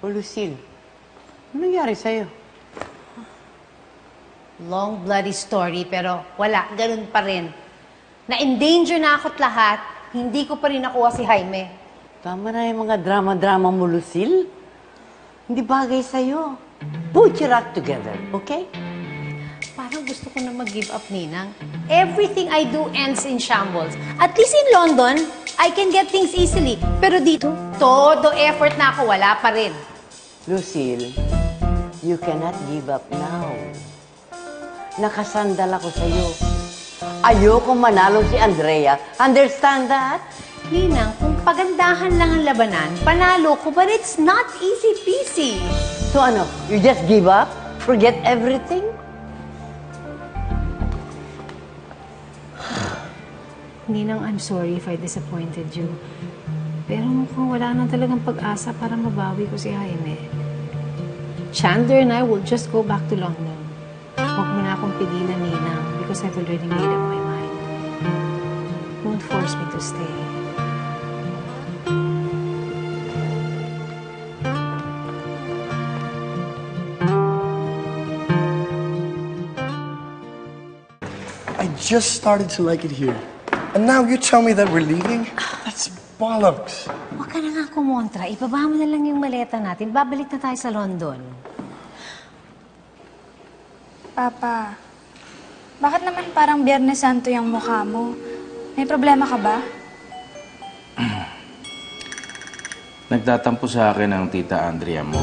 O, Lucille, ano nangyari sa'yo? Long, bloody story, pero wala, ganun pa rin. Na-endanger na ako't lahat, hindi ko pa rin nakuha si Jaime. Tama na yung mga drama-drama mo, Lucille. Hindi bagay sa'yo. Put your act together, okay? Parang gusto ko na mag-give up, Ninang. Everything I do ends in shambles. At least in London, I can get things easily. Pero dito, todo effort na ako, wala pa rin. Lucille, you cannot give up now. Nakasandal ako sa'yo. Ayoko manalo si Andrea. Understand that? Ninang, kung pagandahan lang ang labanan, panalo ko, but it's not easy-peasy. So ano, you just give up? Forget everything? Ninang, I'm sorry if I disappointed you. Pero mukhang wala na talagang pag-asa para mabawi ko si Jaime. Chandler and I will just go back to London. Huwag mo na akong pigilan, Ninang, because I've already made up my mind. Don't force me to stay. I just started to like it here. And now you tell me that we're leaving? That's bollocks. Huwag ka na nga kumontra. Ibaba mo na lang yung maleta natin. Babalik na tayo sa London. Papa, bakit naman parang Biyernes Santo yung mukha mo? May problema ka ba? Nagtatampo sa akin ang tita Andrea mo.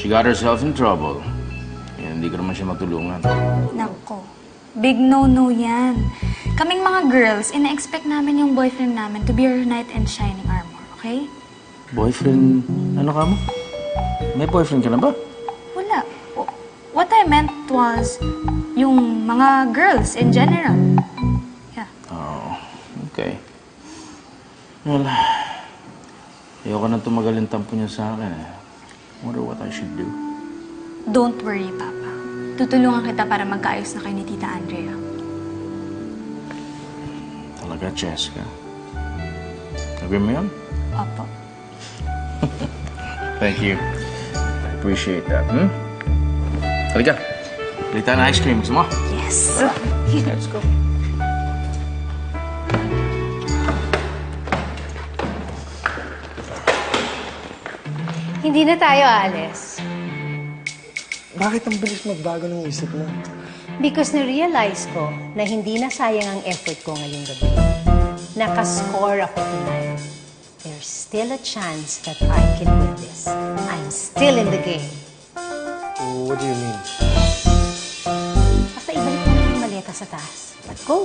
She got herself in trouble. Kaya hindi ko naman siya matulungan. Nako, big no-no yan. Kaming mga girls, ina-expect namin yung boyfriend namin to be your knight in shining armor, okay? Boyfriend? Ano ka mo? May boyfriend ka na ba? Wala. What I meant was yung mga girls in general. Yeah. Oh, okay. Well, ayoko na tumagal yung tampo niya sa akin eh. Wonder what I should do. Don't worry, Papa. Tutulungan kita para magkaayos na kayo ni Tita Andrea. Talaga, Jessica? Agree mo yun? Opo. Thank you. I appreciate that, Halika. Bili tayo ng ice cream. Gusto mo? Yes. Let's go. Hindi na tayo aalis. Bakit ang bilis magbago ng isip mo? Because na-realize ko na hindi na sayang ang effort ko ngayong gabi. Nakascore ako tonight. There's still a chance that I can win this. I'm still in the game. What do you mean? Basta ibalik mo na yung maleta sa taas. Let's go!